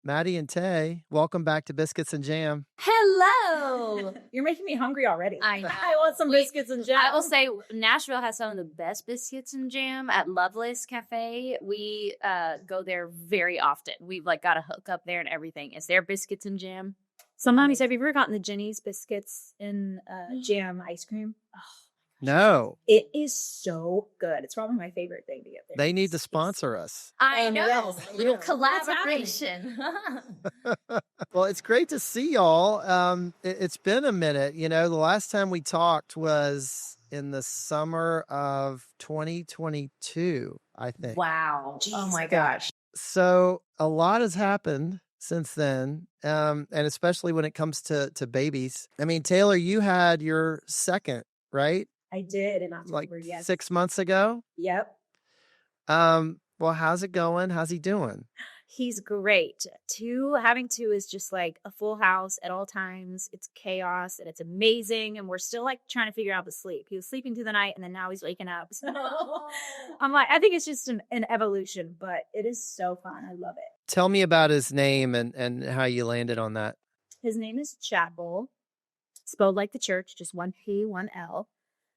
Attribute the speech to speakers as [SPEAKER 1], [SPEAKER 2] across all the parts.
[SPEAKER 1] Maddie and Tae, welcome back to Biscuits and Jam.
[SPEAKER 2] Hello.
[SPEAKER 3] You're making me hungry already.
[SPEAKER 2] I know.
[SPEAKER 3] I want some biscuits and jam.
[SPEAKER 2] I will say Nashville has some of the best biscuits and jam at Loveless Cafe. We go there very often. We've got a hook up there and everything. Is there biscuits and jam?
[SPEAKER 3] So, mommies, have you ever gotten the Jenny's biscuits and jam ice cream? Oh,
[SPEAKER 1] No.
[SPEAKER 3] it is so good. It's probably my favorite thing to get there.
[SPEAKER 1] They need to sponsor us.
[SPEAKER 2] I know.
[SPEAKER 3] know.
[SPEAKER 2] A little
[SPEAKER 3] Yeah.
[SPEAKER 2] collaboration.
[SPEAKER 1] Well, it's great to see y'all. It's been a minute. The last time we talked was in the summer of 2022, I think.
[SPEAKER 2] Wow.
[SPEAKER 3] Oh my gosh.
[SPEAKER 1] So a lot has happened since then, and especially when it comes to babies. I mean, Taylor, you had your second, right?
[SPEAKER 3] I did in October,
[SPEAKER 1] Like
[SPEAKER 3] yes.
[SPEAKER 1] 6 months ago.
[SPEAKER 3] Yep.
[SPEAKER 1] Well, how's it going? How's he doing?
[SPEAKER 3] He's great. Having two is just like a full house at all times. It's chaos and it's amazing. And we're still trying to figure out the sleep. He was sleeping through the night and then now he's waking up. So I think it's just an evolution, but it is so fun. I love it.
[SPEAKER 1] Tell me about his name and how you landed on that.
[SPEAKER 3] His name is Chadbowl, spelled like the church, just one P, one L.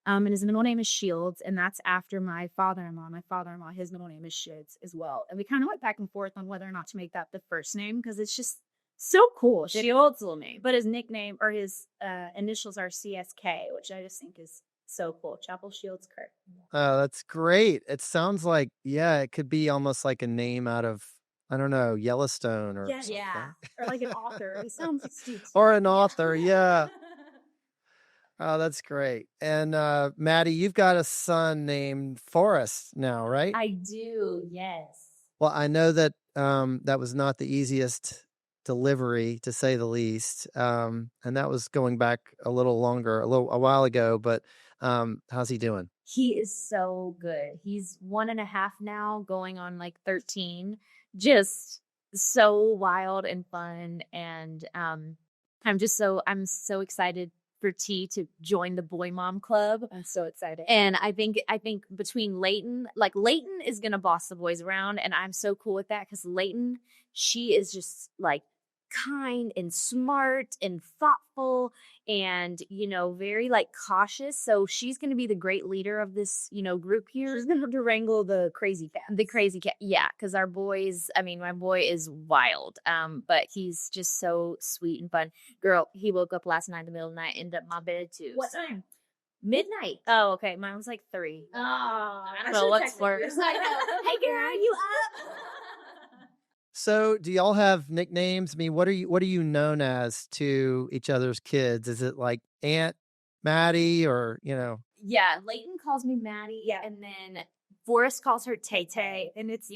[SPEAKER 3] And his middle name is Shields, and that's after my father-in-law. My father-in-law, his middle name is Shields as well. And we kind of went back and forth on whether or not to make that the first name because it's just so cool.
[SPEAKER 2] Shields will name.
[SPEAKER 3] But his nickname or his initials are CSK, which I just think is so cool. Chapel Shields Kerr.
[SPEAKER 1] Oh, that's great. It sounds like, it could be almost like a name out of, I don't know, Yellowstone or something.
[SPEAKER 2] Yeah.
[SPEAKER 3] Or like an author. He sounds like Steve.
[SPEAKER 1] Or an author, yeah. Oh, that's great. And Maddie, you've got a son named Forrest now, right?
[SPEAKER 2] I do, yes.
[SPEAKER 1] Well, I know that that was not the easiest delivery, to say the least. And that was going back a while ago. But how's he doing?
[SPEAKER 2] He is so good. He's 1.5 now, going on 13. Just so wild and fun. And I'm so excited for T to join the boy mom club.
[SPEAKER 3] I'm so excited.
[SPEAKER 2] And I think between Layton is gonna boss the boys around, and I'm so cool with that because Layton, she is just kind and smart and thoughtful and very cautious. So she's gonna be the great leader of this group here.
[SPEAKER 3] She's gonna have to wrangle the crazy cat.
[SPEAKER 2] The crazy cat, yeah, because my boy is wild, but he's just so sweet and fun. Girl, he woke up last night in the middle of the night, ended up in my bed too.
[SPEAKER 3] What time?
[SPEAKER 2] Midnight.
[SPEAKER 3] Oh, okay. Mine was 3.
[SPEAKER 2] Oh,
[SPEAKER 3] So
[SPEAKER 2] what's worse?
[SPEAKER 3] I know.
[SPEAKER 2] Hey girl, you up?
[SPEAKER 1] So do y'all have nicknames? I mean, what are you known as to each other's kids? Is it like Aunt Maddie or,
[SPEAKER 2] Yeah, Layton calls me Maddie.
[SPEAKER 3] Yeah.
[SPEAKER 2] And then Forrest calls her Tae Tae.
[SPEAKER 3] Tay, and it's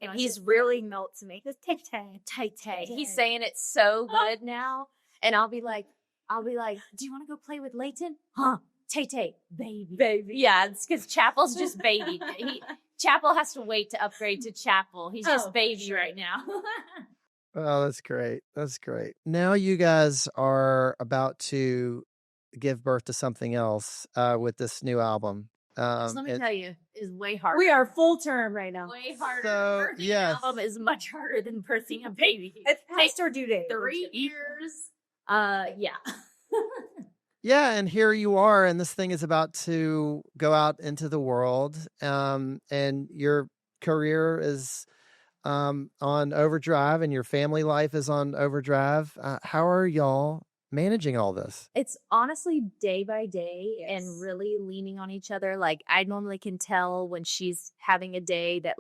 [SPEAKER 2] And
[SPEAKER 3] he's really melt to me. It's Tay Tay.
[SPEAKER 2] Tae Tae.
[SPEAKER 3] Tae.
[SPEAKER 2] He's saying it so good now. And I'll be like, do you want to go play with Layton? Huh? Tae Tae, baby. Yeah, it's because Chapel's just baby. Chapel has to wait to upgrade to Chapel. He's just baby right now.
[SPEAKER 1] Oh, that's great. That's great. Now you guys are about to give birth to something else with this new album.
[SPEAKER 2] Let me tell you, it's way harder.
[SPEAKER 3] We are full term right now.
[SPEAKER 2] Way harder.
[SPEAKER 1] So,
[SPEAKER 2] Birthing
[SPEAKER 1] yes.
[SPEAKER 2] an album is much harder than birthing a baby.
[SPEAKER 3] It's past our due date.
[SPEAKER 2] 3 years. Yeah.
[SPEAKER 1] Yeah, and here you are, and this thing is about to go out into the world, and your career is on overdrive, and your family life is on overdrive. How are y'all managing all this?
[SPEAKER 2] It's honestly day by day
[SPEAKER 3] Yes.
[SPEAKER 2] and really leaning on each other. I normally can tell when she's having a day that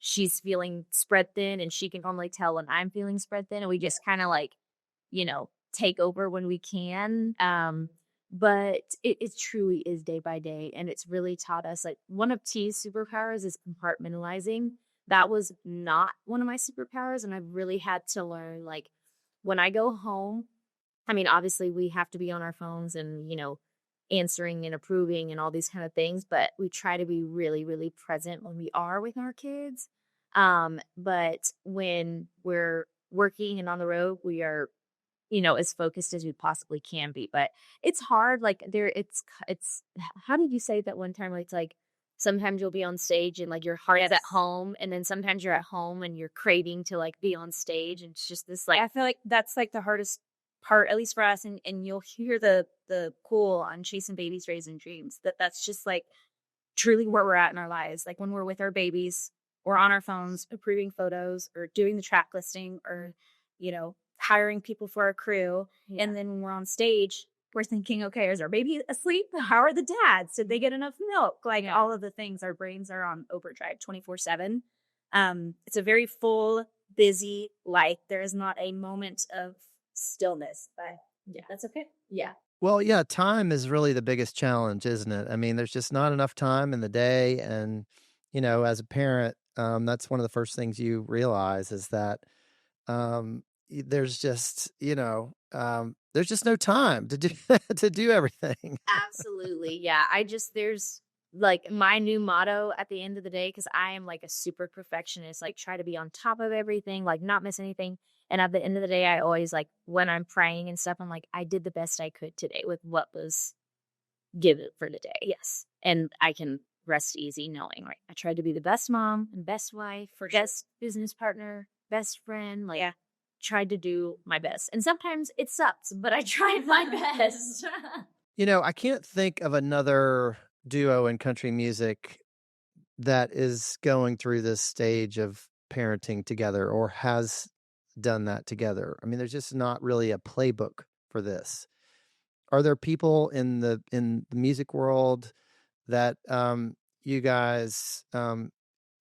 [SPEAKER 2] she's feeling spread thin, and she can normally tell when I'm feeling spread thin, and we just kind of take over when we can. But it truly is day by day, and it's really taught us one of T's superpowers is compartmentalizing. That was not one of my superpowers, and I've really had to learn when I go home. I mean, obviously we have to be on our phones and answering and approving and all these kind of things, but we try to be really, really present when we are with our kids. But when we're working and on the road, we are as focused as we possibly can be. But it's hard. It's how did you say that one time? It's sometimes you'll be on stage and like your heart's at home, and then sometimes you're at home and you're craving to like be on stage, and it's just this like
[SPEAKER 3] I feel like that's like the hardest part, at least for us, and you'll hear the cool on Chasing Babies Raising Dreams, that's just like truly where we're at in our lives. Like when we're with our babies, we're on our phones approving photos or doing the track listing or, you know, hiring people for our crew. And then when we're on stage, we're thinking, okay, is our baby asleep? How are the dads? Did they get enough milk? Like all of the things, our brains are on overdrive 24/7. It's a very full, busy life. There is not a moment of stillness, but that's okay.
[SPEAKER 2] Yeah.
[SPEAKER 1] Well, yeah, time is really the biggest challenge, isn't it? I mean, there's just not enough time in the day. And, you know, as a parent, that's one of the first things you realize is that there's just, there's just no time to do to do everything.
[SPEAKER 2] Absolutely. Yeah. There's like my new motto at the end of the day, because I am like a super perfectionist, like try to be on top of everything, like not miss anything. And at the end of the day, I always like when I'm praying and stuff, I'm like, I did the best I could today with what was given for the day. Yes. And I can rest easy knowing, right? I tried to be the best mom and best wife, best business partner, best friend. Like, tried to do my best. And sometimes it sucks, but I tried my best.
[SPEAKER 1] You know, I can't think of another duo in country music that is going through this stage of parenting together or has done that together. I mean, there's just not really a playbook for this. Are there people in the music world that you guys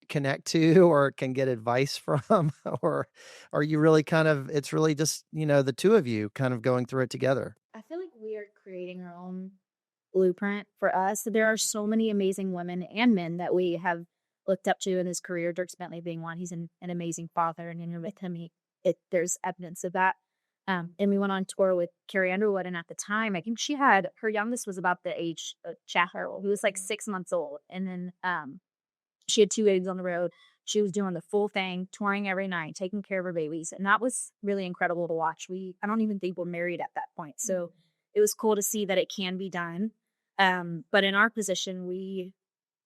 [SPEAKER 1] connect to or can get advice from, or are you really it's really just, the two of you kind of going through it together?
[SPEAKER 3] I feel like we are creating our own blueprint for us. There are so many amazing women and men that we have looked up to in his career. Dirk Bentley being one. He's an amazing father, and you're with him, there's evidence of that. And we went on tour with Carrie Underwood, and at the time, I think her youngest was about the age of Chatterwell, who was like 6 months old, and then she had 2 babies on the road. She was doing the full thing, touring every night, taking care of her babies, and that was really incredible to watch. I don't even think we're married at that point, so it was cool to see that it can be done. But in our position, we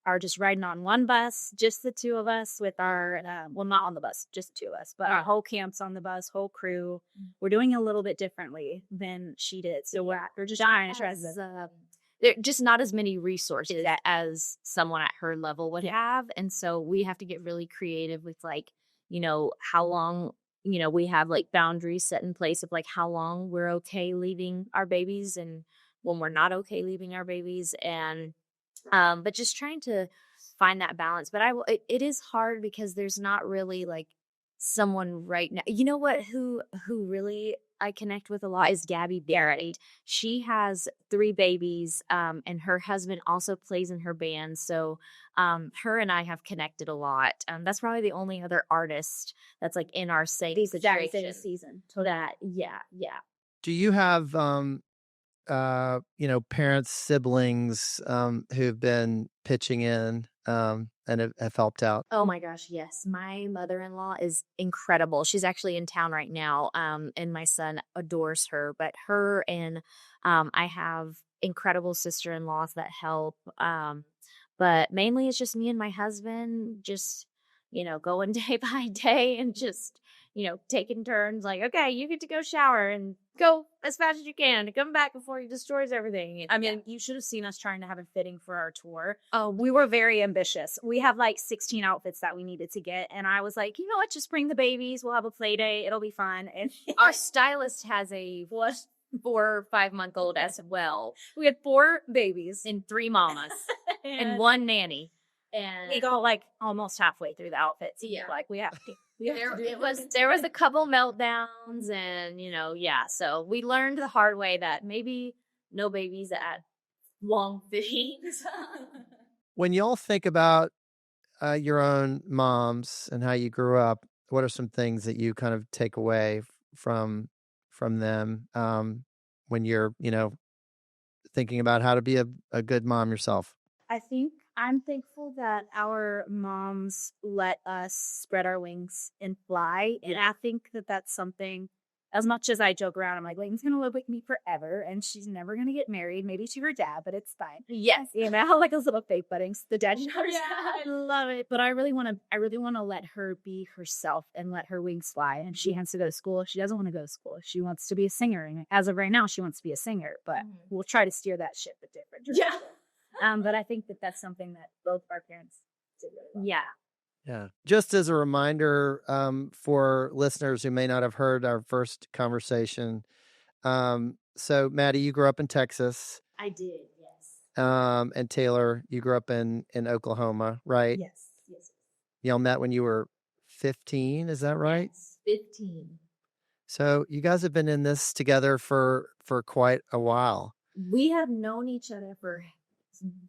[SPEAKER 3] are just riding on one bus, just the two of us with our, not on the bus, just the two of us, but our whole camp's on the bus, whole crew. We're doing it a little bit differently than she did. So we're just trying to try
[SPEAKER 2] there just not as many resources as someone at her level would have. And so we have to get really creative with like, how long, we have like boundaries set in place of like how long we're okay leaving our babies and when we're not okay leaving our babies. And but just trying to find that balance. But it is hard because there's not really like someone right now. You know what? Who really I connect with a lot is Gabby Barrett. She has 3 babies, and her husband also plays in her band. So her and I have connected a lot. That's probably the only other artist that's like in our same situation.
[SPEAKER 3] Season.
[SPEAKER 2] That, yeah.
[SPEAKER 1] Do you have parents, siblings who've been pitching in and have helped out?
[SPEAKER 2] Oh my gosh, yes. My mother-in-law is incredible. She's actually in town right now, and my son adores her. But her and I have incredible sister-in-laws that help. But mainly it's just me and my husband just, going day by day and just, taking turns like, okay, you get to go shower and go as fast as you can to come back before he destroys everything.
[SPEAKER 3] I mean, you should have seen us trying to have a fitting for our tour. Oh, we were very ambitious. We have like 16 outfits that we needed to get. And I was like, you know what? Just bring the babies. We'll have a play day. It'll be fun. And
[SPEAKER 2] our stylist has a 4 or 5 month old as well.
[SPEAKER 3] We had 4 babies
[SPEAKER 2] and 3 mamas and 1 nanny. And
[SPEAKER 3] we got like almost halfway through the outfits.
[SPEAKER 2] Yeah.
[SPEAKER 3] Like we have to.
[SPEAKER 2] There was a couple meltdowns and, so we learned the hard way that maybe no babies at long fittings.
[SPEAKER 1] When y'all think about your own moms and how you grew up, what are some things that you kind of take away from them when you're, thinking about how to be a good mom yourself?
[SPEAKER 3] I think I'm thankful that our moms let us spread our wings and fly. And I think that that's something as much as I joke around, I'm like, Layton's going to live with me forever and she's never going to get married, maybe to her dad, but it's fine.
[SPEAKER 2] Yes.
[SPEAKER 3] You know, like those little fake weddings. The dad showers.
[SPEAKER 2] Yeah.
[SPEAKER 3] I love it. But I really want to let her be herself and let her wings fly. And she has to go to school. She doesn't want to go to school. She wants to be a singer. And as of right now, she wants to be a singer, but we'll try to steer that ship a different direction. Yeah. But I think that that's something that both of our parents did really well.
[SPEAKER 2] Yeah.
[SPEAKER 1] Yeah. Just as a reminder, for listeners who may not have heard our first conversation. So Maddie, you grew up in Texas.
[SPEAKER 3] I did, yes.
[SPEAKER 1] And Taylor, you grew up in Oklahoma, right?
[SPEAKER 3] Yes.
[SPEAKER 1] Y'all met when you were 15, is that right?
[SPEAKER 2] Yes, 15.
[SPEAKER 1] So you guys have been in this together for quite a while.
[SPEAKER 3] We have known each other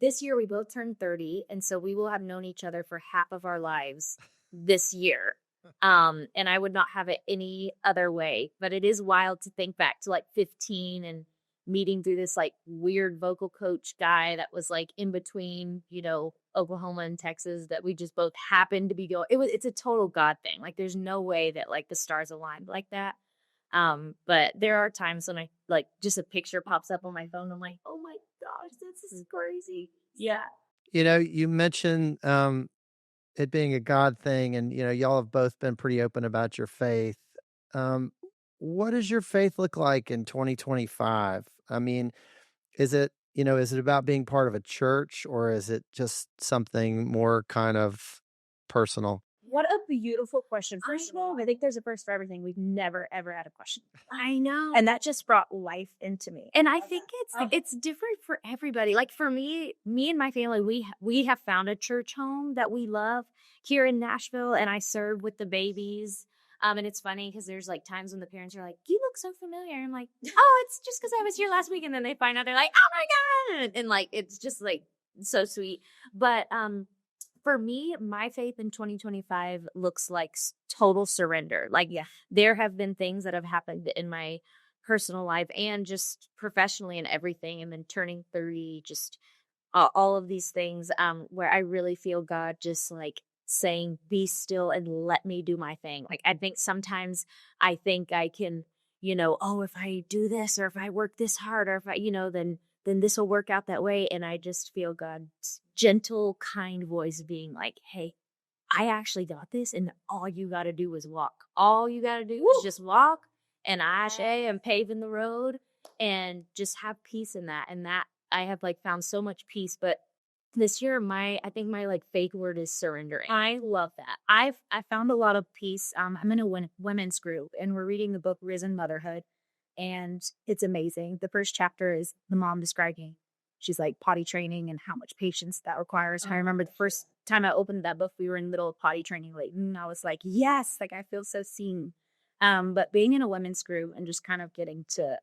[SPEAKER 3] this year we both turned 30, and so we will have known each other for half of our lives this year. And I would not have it any other way, but it is wild to think back to like 15 and meeting through this like weird vocal coach guy that was like in between, you know, Oklahoma and Texas, that we just both happened to be going. It's a total God thing. Like there's no way that like the stars aligned like that. But there are times when I like just a picture pops up on my phone. I'm like, oh my gosh, this is crazy. Yeah.
[SPEAKER 1] You know, you mentioned it being a God thing, and you know, y'all have both been pretty open about your faith. What does your faith look like in 2025? I mean, is it about being part of a church, or is it just something more kind of personal?
[SPEAKER 3] What a beautiful question. First of all, I think there's a first for everything. We've never, ever had a question.
[SPEAKER 2] I know.
[SPEAKER 3] And that just brought life into me.
[SPEAKER 2] And I think it's different for everybody. Like for me and my family, we have found a church home that we love here in Nashville, and I serve with the babies. And it's funny because there's like times when the parents are like, you look so familiar. I'm like, oh, it's just because I was here last week. And then they find out, they're like, oh my God. And like, it's just like so sweet. But, for me, my faith in 2025 looks like total surrender. Like, there have been things that have happened in my personal life and just professionally and everything. And then turning 30, just all of these things where I really feel God just like saying, be still and let me do my thing. Like, I think sometimes I think I can, you know, oh, if I do this or if I work this hard or if I, you know, then this will work out that way. And I just feel God's gentle, kind voice being like, hey, I actually got this. And all you got to do is walk. All you got to do is just walk and ashe and paving the road and just have peace in that. And that I have like found so much peace. But this year, I think my like fake word is surrendering. I love that. I found a lot of peace. I'm in a women's group and we're reading the book Risen Motherhood. And it's amazing. The first chapter is the mom describing, she's like potty training and how much patience that requires. I remember the first time I opened that book, we were in little potty training late, and I was like, yes, like I feel so seen. But being in a women's group and just kind of getting to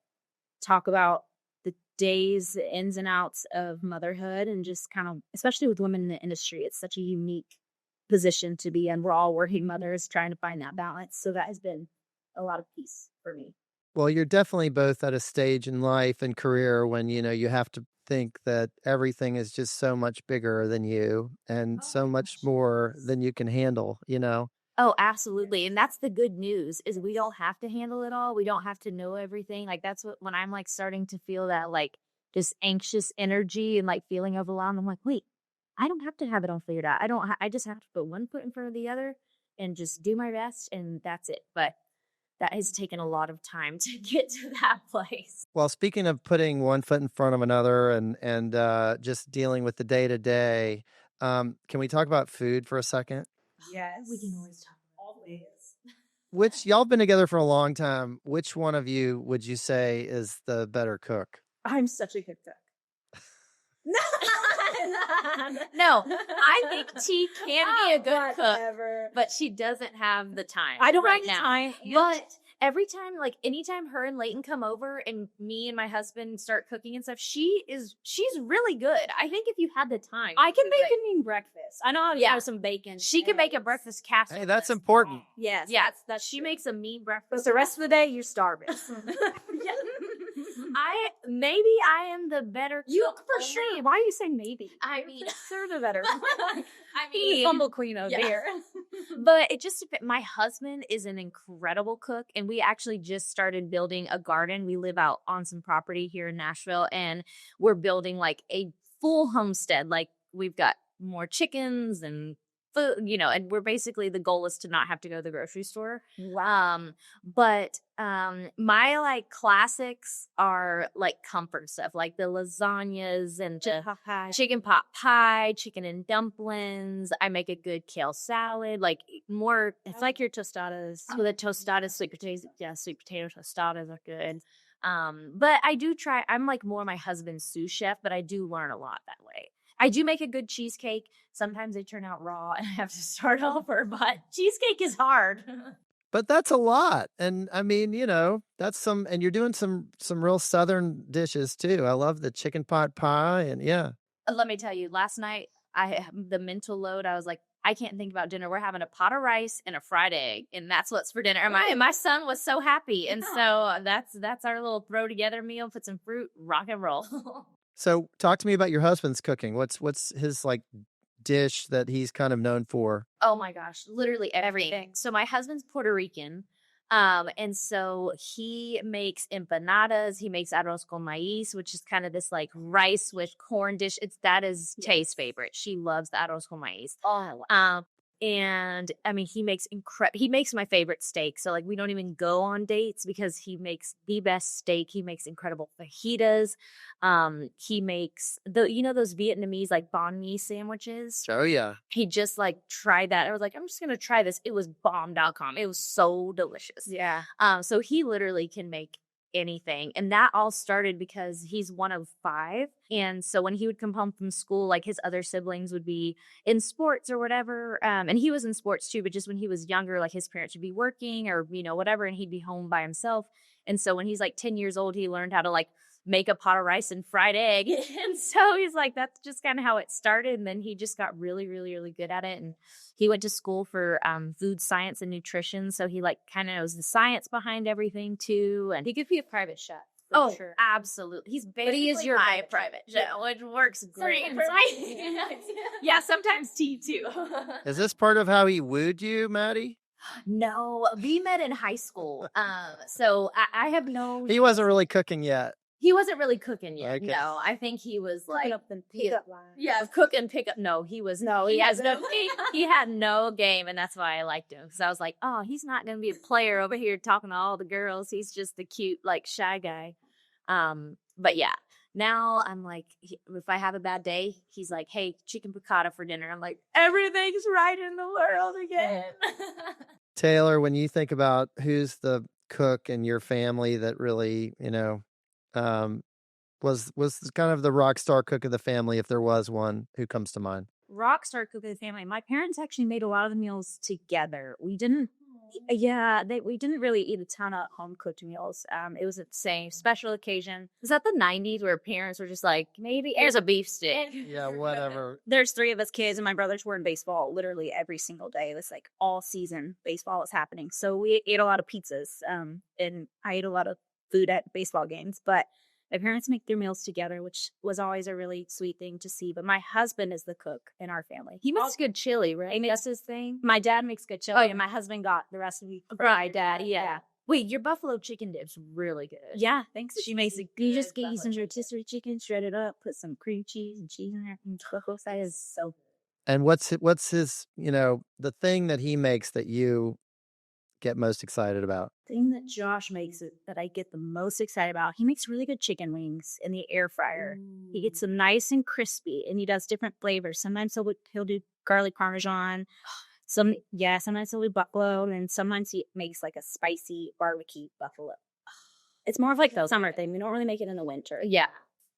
[SPEAKER 2] talk about the days, the ins and outs of motherhood, and just kind of, especially with women in the industry, it's such a unique position to be in. We're all working mothers trying to find that balance. So that has been a lot of peace for me.
[SPEAKER 1] Well, you're definitely both at a stage in life and career when, you know, you have to think that everything is just so much bigger than you and so much more than you can handle, you know?
[SPEAKER 2] Oh, absolutely. And that's the good news is we don't have to handle it all. We don't have to know everything. Like that's when I'm like starting to feel that like just anxious energy and like feeling overwhelmed. I'm like, wait, I don't have to have it all figured out. I just have to put one foot in front of the other and just do my best. And that's it. But that has taken a lot of time to get to that place.
[SPEAKER 1] Well, speaking of putting one foot in front of another and just dealing with the day to day, can we talk about food for a second?
[SPEAKER 3] Yes.
[SPEAKER 2] We can always talk about
[SPEAKER 3] always.
[SPEAKER 1] Which y'all been together for a long time. Which one of you would you say is the better cook?
[SPEAKER 3] I'm such a good cook.
[SPEAKER 2] No, I think T can be a good cook, but she doesn't have the time.
[SPEAKER 3] I don't
[SPEAKER 2] right
[SPEAKER 3] have the
[SPEAKER 2] now.
[SPEAKER 3] time.
[SPEAKER 2] But every time, like anytime her and Layton come over and me and my husband start cooking and stuff, she's really good. I think if you had the time,
[SPEAKER 3] I can make a mean breakfast. I know how to have some bacon.
[SPEAKER 2] She can make a breakfast casserole.
[SPEAKER 1] Hey, that's important.
[SPEAKER 3] Yes.
[SPEAKER 2] Yeah, that's she makes a mean breakfast.
[SPEAKER 3] But the rest of the day, you're starving.
[SPEAKER 2] I am the better cook.
[SPEAKER 3] You for sure. Why are you saying maybe?
[SPEAKER 2] I mean,
[SPEAKER 3] Sir the better.
[SPEAKER 2] I mean,
[SPEAKER 3] humble queen over here.
[SPEAKER 2] But it just, my husband is an incredible cook, and we actually just started building a garden. We live out on some property here in Nashville, and we're building like a full homestead. Like we've got more chickens and food, and we're basically, the goal is to not have to go to the grocery store.
[SPEAKER 3] Wow.
[SPEAKER 2] But my like classics are like comfort stuff, like the lasagnas and the chicken pot pie, chicken and dumplings. I make a good kale salad, like more.
[SPEAKER 3] It's like your tostadas.
[SPEAKER 2] With a tostada, sweet potato, sweet potato tostadas are good. But I do try. I'm like more my husband's sous chef, but I do learn a lot that way. I do make a good cheesecake. Sometimes they turn out raw and I have to start over, but cheesecake is hard.
[SPEAKER 1] But that's a lot. And I mean, that's and you're doing some real Southern dishes too. I love the chicken pot pie and yeah.
[SPEAKER 2] Let me tell you, last night, the mental load, I was like, I can't think about dinner. We're having a pot of rice and a fried egg, and that's what's for dinner. And my son was so happy. And so that's our little throw together meal, put some fruit, rock and roll.
[SPEAKER 1] So talk to me about your husband's cooking. What's his like dish that he's kind of known for?
[SPEAKER 2] Oh my gosh, literally everything. So my husband's Puerto Rican. And so he makes empanadas. He makes arroz con maíz, which is kind of this like rice with corn dish. That is Tae's favorite. She loves the arroz con maíz.
[SPEAKER 3] Oh,
[SPEAKER 2] and I mean, he makes my favorite steak. So like, we don't even go on dates because he makes the best steak. He makes incredible fajitas. He makes those Vietnamese like banh mi sandwiches.
[SPEAKER 1] Oh yeah.
[SPEAKER 2] He just like tried that. I was like, I'm just going to try this. It was bomb.com. It was so delicious.
[SPEAKER 3] yeah.
[SPEAKER 2] So he literally can make anything. And that all started because he's one of 5. And so when he would come home from school, like his other siblings would be in sports or whatever. And he was in sports too, but just when he was younger, like his parents would be working or, whatever, and he'd be home by himself. And so when he's like 10 years old, he learned how to like make a pot of rice and fried egg. And so he's like, that's just kind of how it started. And then he just got really, really, really good at it. And he went to school for food science and nutrition. So he like kind of knows the science behind everything too. And
[SPEAKER 3] He could be a private chef.
[SPEAKER 2] oh,
[SPEAKER 3] Sure.
[SPEAKER 2] absolutely. He's basically
[SPEAKER 3] he is your
[SPEAKER 2] my
[SPEAKER 3] private
[SPEAKER 2] private chef, which works great. Yeah, sometimes tea too.
[SPEAKER 1] Is this part of how he wooed you, Maddie?
[SPEAKER 2] No, we met in high school. So I have no.
[SPEAKER 1] He wasn't really cooking yet.
[SPEAKER 2] He wasn't really cooking yet.
[SPEAKER 1] Okay.
[SPEAKER 2] No, I think he was like
[SPEAKER 3] up the pickup line.
[SPEAKER 2] Yeah, cook and pick up. No, he was.
[SPEAKER 3] No,
[SPEAKER 2] he
[SPEAKER 3] he
[SPEAKER 2] has
[SPEAKER 3] hasn't.
[SPEAKER 2] no. He had no game, and that's why I liked him. Because I was like, oh, he's not going to be a player over here talking to all the girls. He's just the cute, like shy guy. But yeah, now I'm like, if I have a bad day, he's like, hey, chicken piccata for dinner. I'm like, everything's right in the world again.
[SPEAKER 1] Taylor, when you think about who's the cook in your family that really, was kind of the rock star cook of the family, if there was one, who comes to mind?
[SPEAKER 3] Rockstar cook of the family. My parents actually made a lot of the meals together. We didn't we didn't really eat a ton of home cooked meals. It was the same special occasion.
[SPEAKER 2] Is that the 90s where parents were just like, maybe here's a beef stick?
[SPEAKER 1] Yeah, whatever.
[SPEAKER 3] There's 3 of us kids, and my brothers were in baseball literally every single day. It was like all season baseball was happening. So we ate a lot of pizzas, and I ate a lot of food at baseball games. But my parents make their meals together, which was always a really sweet thing to see. But my husband is the cook in our family.
[SPEAKER 2] He makes good chili, right?
[SPEAKER 3] That's his thing. My dad makes good chili. Oh, yeah. My husband got the recipe from my dad. Yeah.
[SPEAKER 2] Wait, your buffalo chicken dip's really good.
[SPEAKER 3] Yeah, thanks. She makes it. You just get you
[SPEAKER 2] buffalo
[SPEAKER 3] some rotisserie chicken, shred it up, put some cream cheese and cheese in there. That is so good.
[SPEAKER 1] And what's his, the thing that he makes that you get most excited about?
[SPEAKER 3] Thing that Josh makes that I get the most excited about, he makes really good chicken wings in the air fryer.
[SPEAKER 2] Ooh.
[SPEAKER 3] He gets them nice and crispy, and he does different flavors. Sometimes he'll do garlic parmesan. Sometimes he'll do buffalo, and sometimes he makes like a spicy barbecue buffalo. It's more of like the summer thing. We don't really make it in the winter.
[SPEAKER 2] Yeah.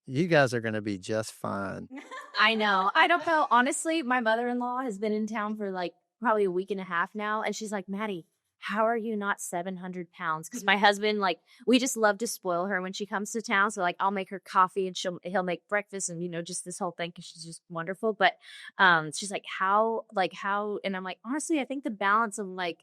[SPEAKER 1] You guys are going to be just fine.
[SPEAKER 2] I know. I don't know. Honestly, my mother-in-law has been in town for like probably a week and a half now, and she's like, Maddie, how are you not 700 pounds? Because my husband, like, we just love to spoil her when she comes to town. So, like, I'll make her coffee and he'll make breakfast and, just this whole thing because she's just wonderful. But she's like, how? And I'm like, honestly, I think the balance of, like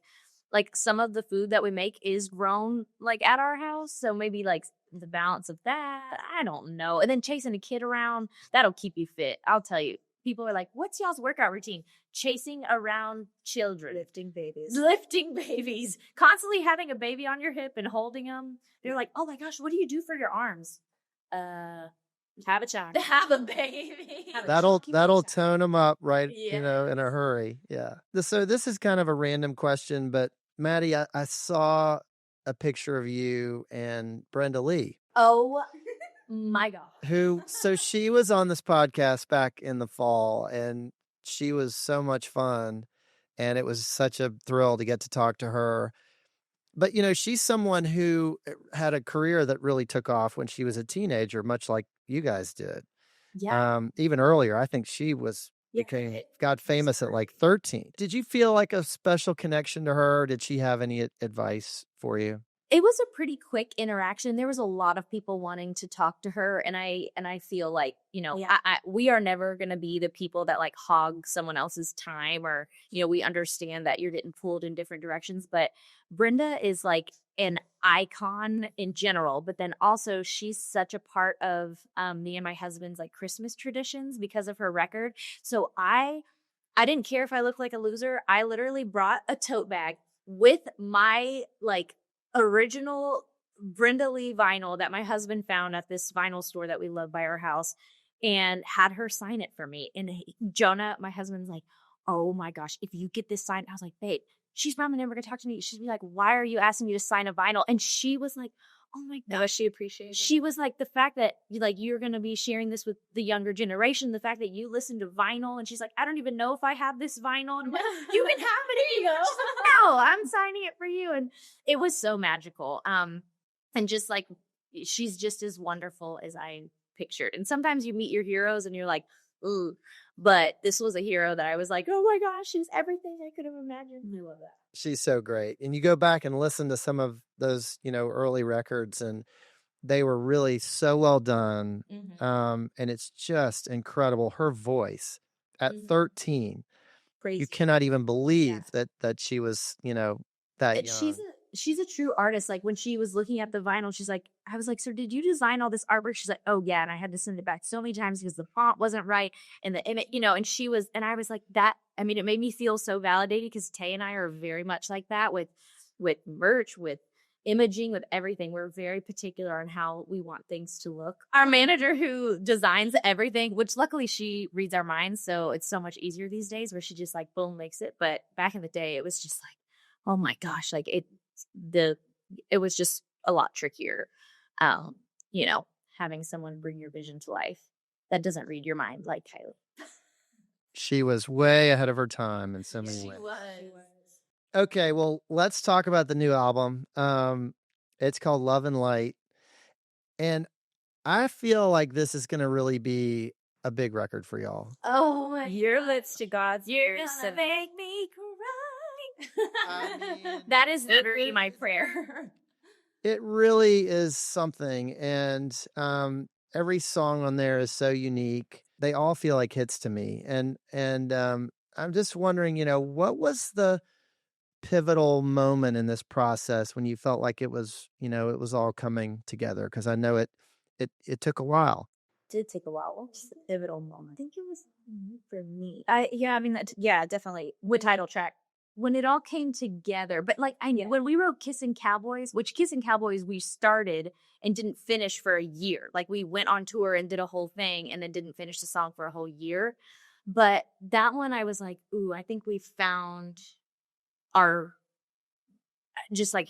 [SPEAKER 2] some of the food that we make is grown, like, at our house. So maybe, like, the balance of that, I don't know. And then chasing a kid around, that'll keep you fit. I'll tell you. people are like, what's y'all's workout routine? Chasing around children.
[SPEAKER 3] Lifting babies.
[SPEAKER 2] Constantly having a baby on your hip and holding them. They're like, oh my gosh, what do you do for your arms?
[SPEAKER 3] Have a child.
[SPEAKER 2] Have a baby.
[SPEAKER 1] That'll tone them up, right?
[SPEAKER 2] Yeah.
[SPEAKER 1] You know, in a hurry. Yeah. So this is kind of a random question, but Maddie, I saw a picture of you and Brenda Lee.
[SPEAKER 2] Oh my God.
[SPEAKER 1] So she was on this podcast back in the fall, and she was so much fun, and it was such a thrill to get to talk to her. But, you know, she's someone who had a career that really took off when she was a teenager, much like you guys did.
[SPEAKER 2] Yeah.
[SPEAKER 1] Even earlier, I think she got famous at like 13. Did you feel like a special connection to her? Did she have any advice for you?
[SPEAKER 2] It was a pretty quick interaction. There was a lot of people wanting to talk to her, and I feel like, you know, we are never going to be the people that like hog someone else's time, or, you know, we understand that you're getting pulled in different directions, but Brenda is like an icon in general, but then also she's such a part of me and my husband's like Christmas traditions because of her record. So I didn't care if I looked like a loser. I literally brought a tote bag with my like original Brenda Lee vinyl that my husband found at this vinyl store that we love by our house, and had her sign it for me. And Jonah, my husband's like, oh my gosh, if you get this signed, I was like, babe, she's probably never gonna talk to me. She'd be like, why are you asking me to sign a vinyl? And she was like, oh my God.
[SPEAKER 3] No, she appreciated it.
[SPEAKER 2] She was like, the fact that like you're going to be sharing this with the younger generation, the fact that you listen to vinyl. And she's like, I don't even know if I have this vinyl. And I'm like, you can have it.
[SPEAKER 3] Here you go.
[SPEAKER 2] No, I'm signing it for you. And it was so magical. And just like, she's just as wonderful as I pictured. And sometimes you meet your heroes and you're like, ooh, but this was a hero that I was like, oh my gosh, she's everything I could have imagined. I love that.
[SPEAKER 1] She's so great. And you go back and listen to some of those, you know, early records, and they were really so well done.
[SPEAKER 2] Mm-hmm.
[SPEAKER 1] And it's just incredible. Her voice at 13,
[SPEAKER 3] Crazy.
[SPEAKER 1] you cannot even believe that she was, you know, that young.
[SPEAKER 2] She's a true artist. Like when she was looking at the vinyl, she's like, I was like, so did you design all this artwork? She's like, oh yeah. And I had to send it back so many times because the font wasn't right. And the image, you know, and I was like that. I mean, it made me feel so validated because Tae and I are very much like that with merch, with imaging, with everything. We're very particular on how we want things to look. Our manager who designs everything, which luckily she reads our minds. So it's so much easier these days where she just like, boom, makes it. But back in the day, it was just like, oh my gosh, like it was just a lot trickier, you know, having someone bring your vision to life that doesn't read your mind like Kylie.
[SPEAKER 1] She was way ahead of her time in so many ways.
[SPEAKER 3] She was.
[SPEAKER 1] Okay, well, let's talk about the new album. It's called Love and Light, and I feel like this is going to really be a big record for y'all.
[SPEAKER 2] Oh my
[SPEAKER 3] Your lips to God's
[SPEAKER 2] You're
[SPEAKER 3] ears.
[SPEAKER 2] gonna make me cry.
[SPEAKER 1] I mean,
[SPEAKER 2] that is literally my prayer.
[SPEAKER 1] It really is something, and every song on there is so unique. They all feel like hits to me, and I'm just wondering, you know, what was the pivotal moment in this process when you felt like it was, you know, it was all coming together? Because I know it took a while.
[SPEAKER 3] It did take a while. What was the pivotal moment?
[SPEAKER 2] I think it was for me.
[SPEAKER 3] Definitely.
[SPEAKER 2] With title track. When it all came together. But like when we wrote Kissin' Cowboys, which Kissin' Cowboys we started and didn't finish for a year. Like we went on tour and did a whole thing and then didn't finish the song for a whole year. But that one I was like, ooh, I think we found our just like,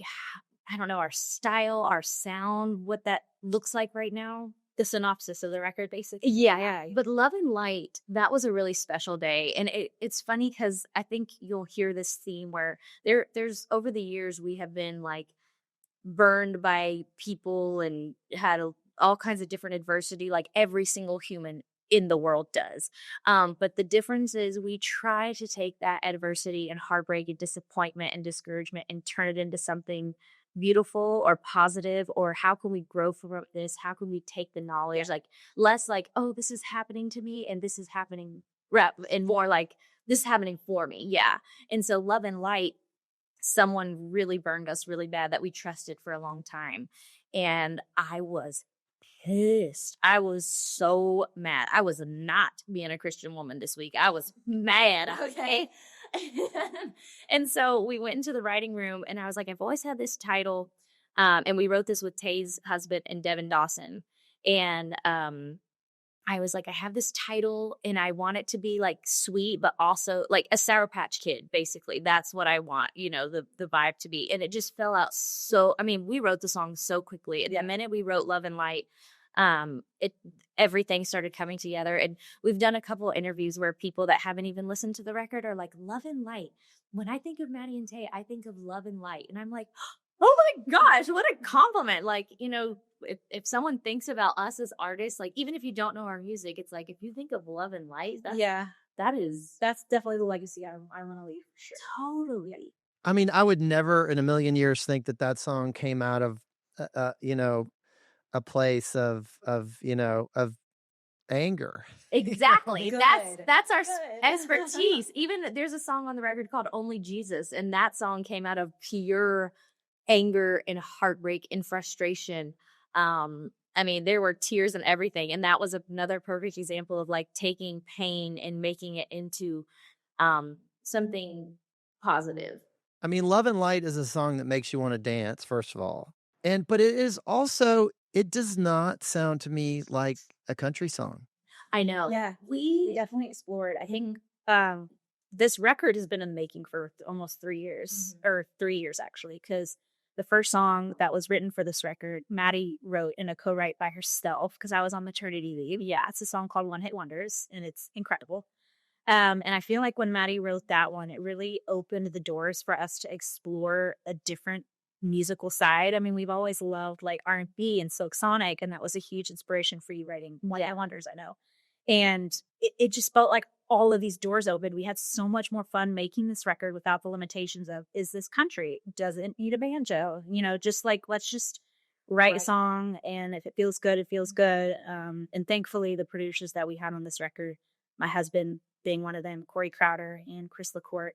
[SPEAKER 2] I don't know, our style, our sound, what that looks like right now.
[SPEAKER 3] The synopsis of the record, basically.
[SPEAKER 2] Yeah. But Love and Light, that was a really special day. And it's funny because I think you'll hear this theme where there's over the years we have been like burned by people and had all kinds of different adversity, like every single human in the world does. But the difference is we try to take that adversity and heartbreak and disappointment and discouragement and turn it into something beautiful or positive, or how can we grow from this? How can we take the knowledge, like less like, oh, this is happening to me and this is happening, and more like this is happening for me. Yeah. And so Love and Light, someone really burned us really bad that we trusted for a long time. And I was pissed. I was so mad. I was not being a Christian woman this week. I was mad. Okay. And so we went into the writing room and I was like, I've always had this title. And we wrote this with Tae's husband and Devin Dawson. And I was like, I have this title and I want it to be like sweet, but also like a Sour Patch Kid, basically. That's what I want, the vibe to be. And it just fell out so, I mean, we wrote the song so quickly. And the minute we wrote Love and Light, everything started coming together. And we've done a couple of interviews where people that haven't even listened to the record are like, Love and Light. When I think of Maddie and Tae, I think of Love and Light. And I'm like, oh my gosh, what a compliment. Like, if someone thinks about us as artists, like even if you don't know our music, it's like if you think of Love and Light, that's
[SPEAKER 3] definitely the legacy I want to leave. Sure.
[SPEAKER 2] Totally.
[SPEAKER 1] I mean, I would never in a million years think that song came out of a place of anger.
[SPEAKER 2] Exactly. That's our expertise. Even there's a song on the record called Only Jesus, and that song came out of pure anger and heartbreak and frustration. I mean, there were tears and everything. And that was another perfect example of like taking pain and making it into something positive.
[SPEAKER 1] I mean, Love and Light is a song that makes you want to dance, first of all. But it is also, it does not sound to me like a country song.
[SPEAKER 2] I know.
[SPEAKER 3] Yeah, we definitely explored. I think this record has been in the making for almost 3 years, or 3 years actually, because the first song that was written for this record, Maddie wrote in a co-write by herself because I was on maternity leave. Yeah, it's a song called One Hit Wonders, and it's incredible. And I feel like when Maddie wrote that one, it really opened the doors for us to explore a different musical side. I mean, we've always loved like R&B and Silk Sonic, and that was a huge inspiration for you writing One Hit Wonders, I know. And it just felt like all of these doors opened. We had so much more fun making this record without the limitations of, is this country? Does it need a banjo? Just like, let's just write a song. And if it feels good, it feels good. And thankfully, the producers that we had on this record, my husband being one of them, Corey Crowder and Chris LaCourte,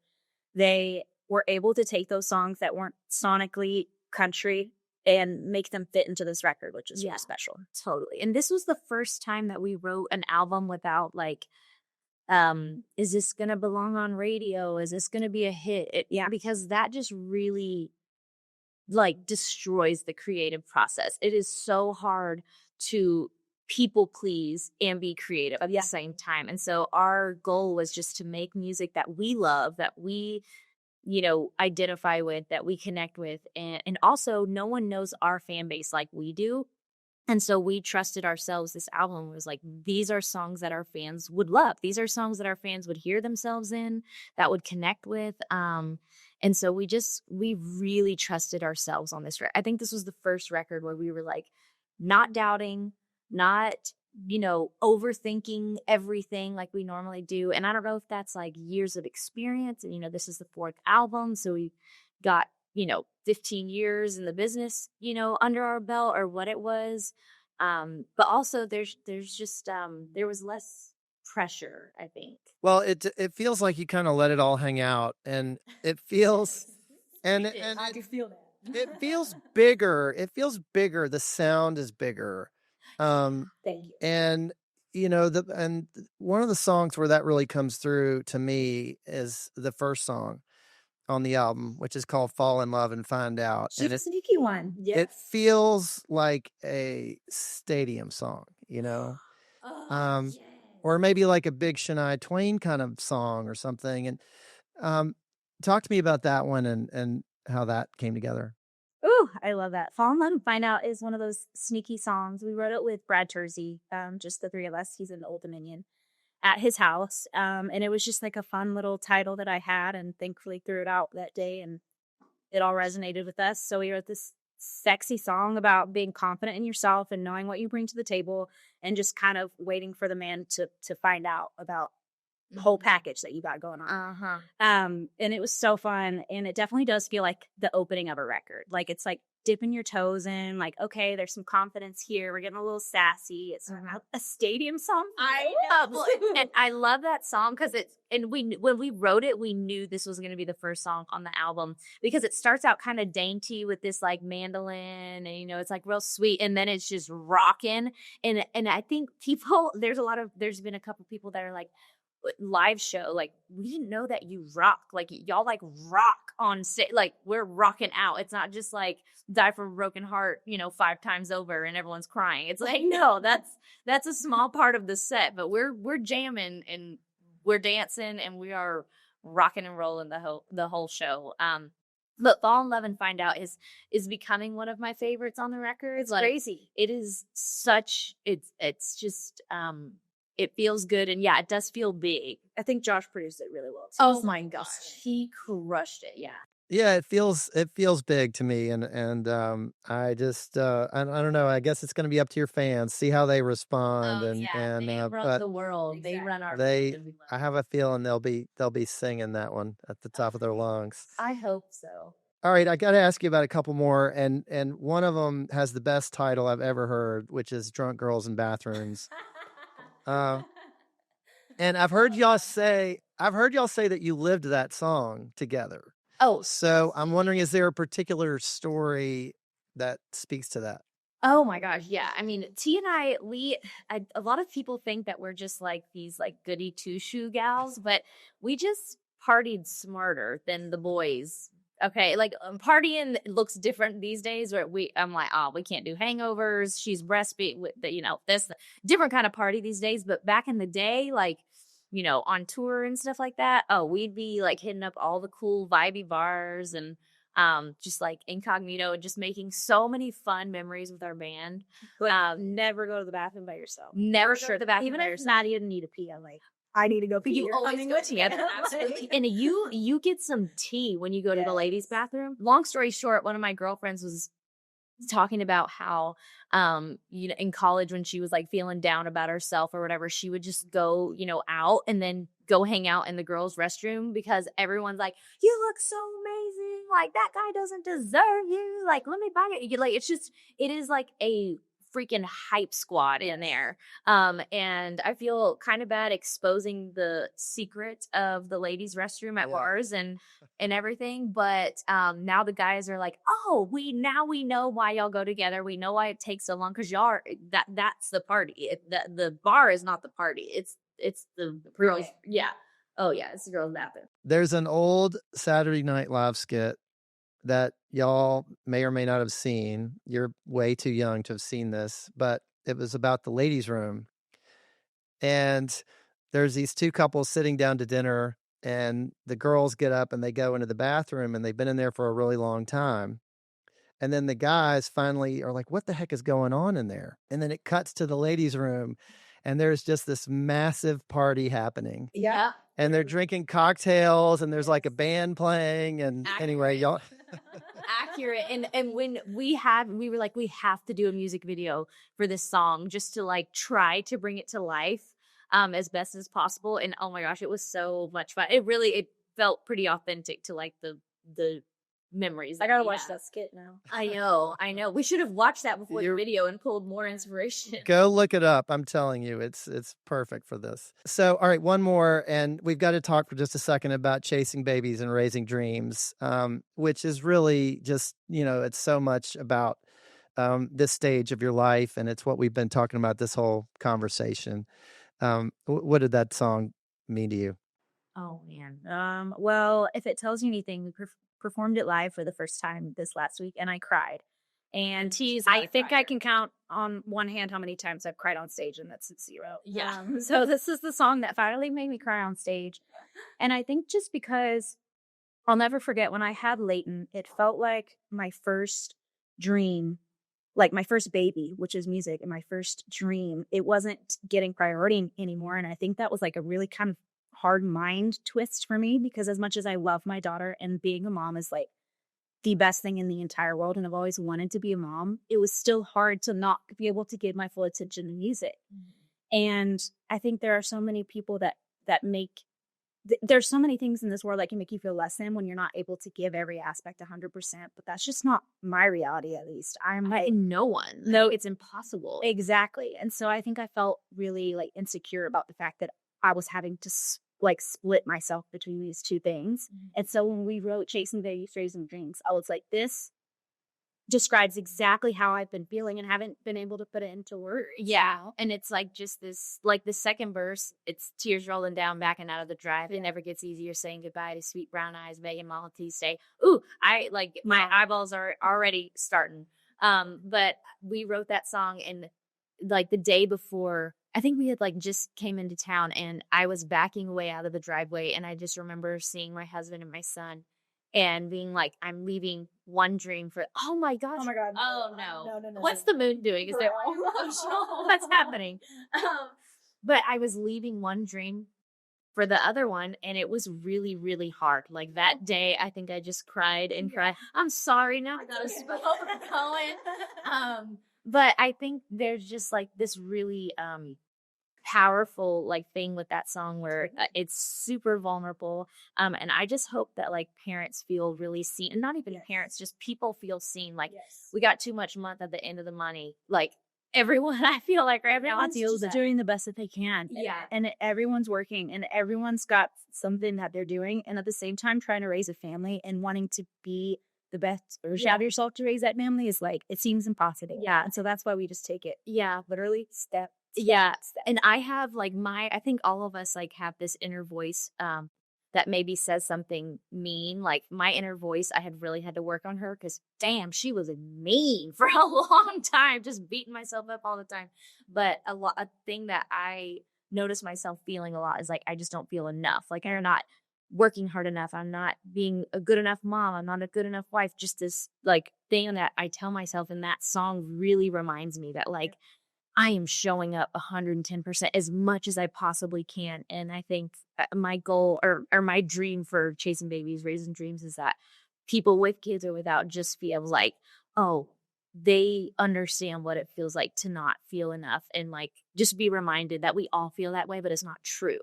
[SPEAKER 3] they were able to take those songs that weren't sonically country and make them fit into this record, which is really special.
[SPEAKER 2] Totally. And this was the first time that we wrote an album without like, is this going to belong on radio? Is this going to be a hit? Because that just really like destroys the creative process. It is so hard to people please and be creative at the same time. And so our goal was just to make music that we love, that we identify with, that we connect with. And also no one knows our fan base like we do. And so we trusted ourselves. This album was like, these are songs that our fans would love. These are songs that our fans would hear themselves in, that would connect with. And so we really trusted ourselves on this record. I think this was the first record where we were like, not doubting, not overthinking everything like we normally do. And I don't know if that's like years of experience. And, this is the 4th album. So we got, 15 years in the business, under our belt or what it was. But also there's just, there was less pressure, I think.
[SPEAKER 1] Well, it feels like you kind of let it all hang out, and it feels, and
[SPEAKER 3] I can feel that.
[SPEAKER 1] It feels bigger. It feels bigger. The sound is bigger.
[SPEAKER 3] Thank you.
[SPEAKER 1] And and one of the songs where that really comes through to me is the first song on the album, which is called Fall in Love and Find Out.
[SPEAKER 3] It's a sneaky one.
[SPEAKER 1] Yes. It feels like a stadium song, or maybe like a big Shania Twain kind of song or something. And talk to me about that one and how that came together.
[SPEAKER 3] Ooh, I love that. Fall in Love and Find Out is one of those sneaky songs. We wrote it with Brad Tersey, just the 3 of us. He's in Old Dominion, at his house. And it was just like a fun little title that I had, and thankfully threw it out that day and it all resonated with us. So we wrote this sexy song about being confident in yourself and knowing what you bring to the table, and just kind of waiting for the man to find out about whole package that you got going on. And it was so fun. And it definitely does feel like the opening of a record. Like, it's like dipping your toes in, like, okay, there's some confidence here. We're getting a little sassy. It's a stadium song.
[SPEAKER 2] I know. And I love that song because when we wrote it, we knew this was going to be the first song on the album because it starts out kind of dainty with this like mandolin and, you know, it's like real sweet. And then it's just rocking. And I think there's been a couple people that are like, live show, like, we didn't know that you rock, like, y'all like rock on stage, like, we're rocking out. It's not just like Die for a Broken Heart, you know, 5 times over and everyone's crying. It's like, no, that's a small part of the set, but we're jamming and we're dancing and we are rocking and rolling the whole show. But Fall in Love and Find Out is becoming one of my favorites on the record.
[SPEAKER 3] It's like, crazy.
[SPEAKER 2] It is such, it's just it feels good, and yeah, it does feel big.
[SPEAKER 3] I think Josh produced it really well too.
[SPEAKER 2] Oh my gosh, he crushed it.
[SPEAKER 1] Yeah, it feels big to me, and I just I don't know. I guess it's going to be up to your fans, see how they respond, and
[SPEAKER 2] they run the world.
[SPEAKER 3] Exactly.
[SPEAKER 2] They run our.
[SPEAKER 1] I have a feeling they'll be singing that one at the top of their lungs.
[SPEAKER 2] I hope so.
[SPEAKER 1] All right, I got to ask you about a couple more, and one of them has the best title I've ever heard, which is "Drunk Girls in Bathrooms." And I've heard y'all say that you lived that song together.
[SPEAKER 2] Oh,
[SPEAKER 1] so I'm wondering, is there a particular story that speaks to that?
[SPEAKER 2] Oh my gosh, yeah. I mean, T and I, a lot of people think that we're just like these like goody two-shoe gals, but we just partied smarter than the boys. Okay, like partying looks different these days. Where I'm like, oh, we can't do hangovers. She's breastfeeding with this different kind of party these days. But back in the day, like, you know, on tour and stuff like that, oh, we'd be like hitting up all the cool vibey bars and just like incognito and just making so many fun memories with our band.
[SPEAKER 3] Never go to the bathroom by yourself.
[SPEAKER 2] Never go to the bathroom.
[SPEAKER 3] Even if Maddie didn't need a pee, I'm like, I need to go pee.
[SPEAKER 2] You always go together. Absolutely. And you get some tea when you go to the ladies' bathroom. Long story short, one of my girlfriends was talking about how you know, in college when she was like feeling down about herself or whatever, she would just go, you know, out and then go hang out in the girls' restroom because everyone's like, you look so amazing, like that guy doesn't deserve you, like let me buy it. Like it is like a freaking hype squad in there. And I feel kind of bad exposing the secret of the ladies' restroom at bars and everything. But now the guys are like, oh, we know why y'all go together. We know why it takes so long because y'all are, that's the party. The bar is not the party. It's the girls. Yeah. Oh yeah, it's the girls' bathroom.
[SPEAKER 1] There's an old Saturday Night Live skit that y'all may or may not have seen. You're way too young to have seen this, but it was about the ladies' room. And there's these two couples sitting down to dinner, and the girls get up and they go into the bathroom, and they've been in there for a really long time. And then the guys finally are like, what the heck is going on in there? And then it cuts to the ladies' room, and there's just this massive party happening.
[SPEAKER 2] Yeah.
[SPEAKER 1] And they're drinking cocktails, and there's like a band playing. And anyway, y'all...
[SPEAKER 2] Accurate. And when we were like, we have to do a music video for this song just to like try to bring it to life as best as possible. And oh my gosh, it was so much fun. It felt pretty authentic to like the memories.
[SPEAKER 3] I gotta watch that skit now.
[SPEAKER 2] I know. We should have watched that before the video and pulled more inspiration.
[SPEAKER 1] Go look it up. I'm telling you, it's perfect for this. So, all right, one more, and we've got to talk for just a second about chasing babies and raising dreams, which is really just, you know, it's so much about this stage of your life, and it's what we've been talking about this whole conversation. What did that song mean to you?
[SPEAKER 3] Oh man. Well, if it tells you anything, we performed it live for the first time this last week, and I cried. And I think I can count on one hand how many times I've cried on stage, and that's 0.
[SPEAKER 2] Yeah.
[SPEAKER 3] So this is the song that finally made me cry on stage. And I think just because I'll never forget when I had Leighton, it felt like my first dream, like my first baby, which is music, and my first dream. It wasn't getting priority anymore. And I think that was like a really kind of hard mind twist for me, because as much as I love my daughter and being a mom is like the best thing in the entire world, and I've always wanted to be a mom, it was still hard to not be able to give my full attention to music. And I think there are so many people that that make there's so many things in this world that can make you feel less than when you're not able to give every aspect 100%, but that's just not my reality. At least
[SPEAKER 2] no one.
[SPEAKER 3] No,
[SPEAKER 2] it's impossible.
[SPEAKER 3] Exactly. And so I think I felt really like insecure about the fact that I was having to like split myself between these two things. And so when we wrote Chasing Babies, Raising Dreams, I was like, this describes exactly how I've been feeling and haven't been able to put it into words.
[SPEAKER 2] Yeah. And it's like just this, like the second verse, it's tears rolling down, backing out of the drive. It never gets easier saying goodbye to sweet brown eyes, begging Mama T stay. Ooh, my eyeballs are already starting. But we wrote that song and like the day before, I think we had like just came into town and I was backing away out of the driveway. And I just remember seeing my husband and my son and being like, I'm leaving one dream for, oh my gosh.
[SPEAKER 3] Oh my God.
[SPEAKER 2] Oh no.
[SPEAKER 3] No.
[SPEAKER 2] What's the moon doing? Is there, what's happening? But I was leaving one dream for the other one. And it was really, really hard. Like that day, I think I just cried and cried. I'm sorry. Now I got to stop going. But I think there's just like this really, powerful like thing with that song where it's super vulnerable, and I just hope that like parents feel really seen, and not even parents, just people feel seen. Like we got too much month at the end of the money. Like everyone, I feel like right now
[SPEAKER 3] feels doing the best that they can. And everyone's working and everyone's got something that they're doing, and at the same time trying to raise a family and wanting to be the best version of yourself to raise that family is like, it seems impossible. And so that's why we just take it literally step.
[SPEAKER 2] And I have like I think all of us like have this inner voice that maybe says something mean. Like my inner voice, I had really had to work on her because damn, she was mean for a long time, just beating myself up all the time. But a thing that I notice myself feeling a lot is like I just don't feel enough. Like I'm not working hard enough. I'm not being a good enough mom. I'm not a good enough wife. Just this like thing that I tell myself, and that song really reminds me that like I am showing up 110% as much as I possibly can. And I think my goal or my dream for Chasing Babies, Raising Dreams is that people with kids or without just feel like, oh, they understand what it feels like to not feel enough, and like just be reminded that we all feel that way, but it's not true.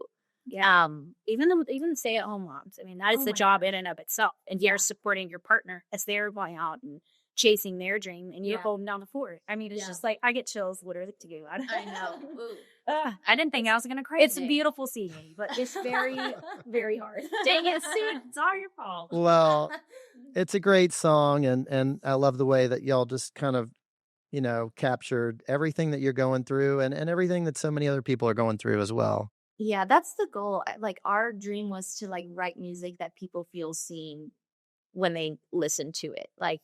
[SPEAKER 3] Even stay-at-home moms. I mean, that is the job in and of itself. And you're supporting your partner as they're going out and chasing their dream, and you're holding down the fort. I mean, it's just like I get chills literally to go.
[SPEAKER 2] I know. I didn't think I was gonna cry.
[SPEAKER 3] It's a beautiful scene, but it's very, very hard.
[SPEAKER 2] Dang it, Sid! It's all your fault.
[SPEAKER 1] Well, it's a great song, and I love the way that y'all just kind of, captured everything that you're going through and everything that so many other people are going through as well.
[SPEAKER 2] Yeah, that's the goal. Like our dream was to like write music that people feel seen when they listen to it. Like,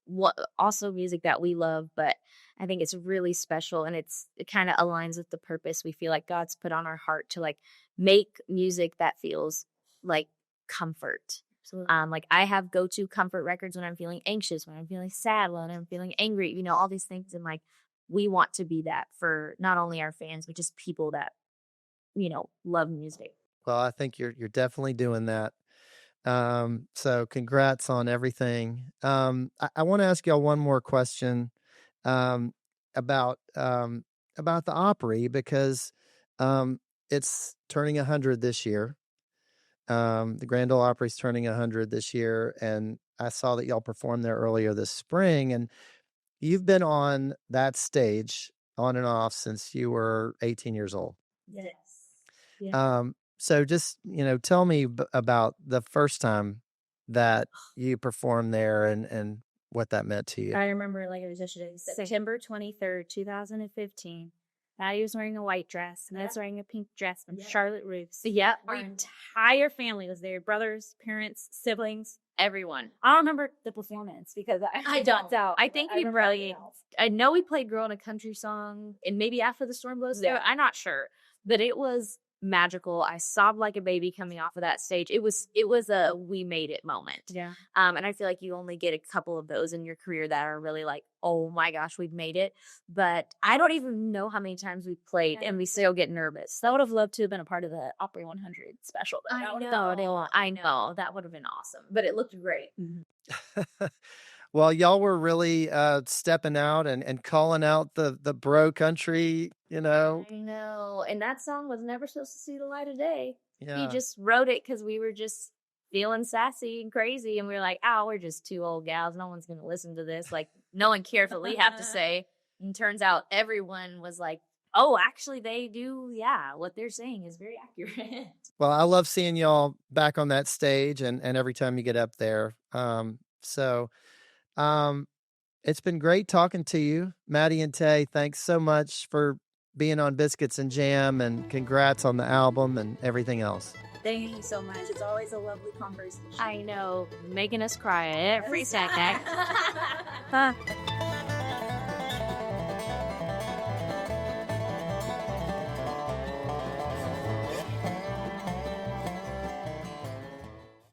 [SPEAKER 2] what also music that we love, but I think it's really special, and it kind of aligns with the purpose we feel like God's put on our heart to like make music that feels like comfort. Like I have go-to comfort records when I'm feeling anxious, when I'm feeling sad, when I'm feeling angry, all these things. And like, we want to be that for not only our fans, but just people that, love music.
[SPEAKER 1] Well, I think you're definitely doing that. So congrats on everything. I want to ask y'all one more question, about the Opry, because, it's turning 100 this year. The Grand Ole Opry's turning 100 this year, and I saw that y'all performed there earlier this spring, and you've been on that stage on and off since you were 18 years old.
[SPEAKER 3] Yes.
[SPEAKER 1] So just, tell me about the first time that you performed there and what that meant to you.
[SPEAKER 3] I remember like it was yesterday, September 23rd, 2015. Maddie was wearing a white dress, and I was wearing a pink dress from Charlotte Roofs.
[SPEAKER 2] Yeah.
[SPEAKER 3] Our entire family was there. Brothers, parents, siblings.
[SPEAKER 2] Everyone.
[SPEAKER 3] I don't remember the performance because I ducked out.
[SPEAKER 2] I think we really, I know we played Girl in a Country Song, and maybe After the Storm Blows. Yeah. I'm not sure, but it was magical. I sobbed like a baby coming off of that stage. It was a we made it moment.
[SPEAKER 3] Yeah.
[SPEAKER 2] And I feel like you only get a couple of those in your career that are really like, oh my gosh, we've made it. But I don't even know how many times we've played and we still get nervous.
[SPEAKER 3] I would have loved to have been a part of the Opry 100 special.
[SPEAKER 2] I know. That would have been awesome. But it looked great.
[SPEAKER 3] Mm-hmm.
[SPEAKER 1] Well, y'all were really stepping out and calling out the bro country,
[SPEAKER 2] I know. And that song was never supposed to see the light of day.
[SPEAKER 1] Yeah.
[SPEAKER 2] He just wrote it because we were just feeling sassy and crazy. And we were like, oh, we're just two old gals. No one's going to listen to this. Like, no one cares what we have to say. And turns out everyone was like, oh, actually, they do. Yeah, what they're saying is very accurate.
[SPEAKER 1] Well, I love seeing y'all back on that stage and every time you get up there. It's been great talking to you, Maddie and Tae. Thanks so much for being on Biscuits and Jam, and congrats on the album and everything else.
[SPEAKER 3] Thank you so much. It's always a lovely conversation.
[SPEAKER 2] I know, making us cry every second.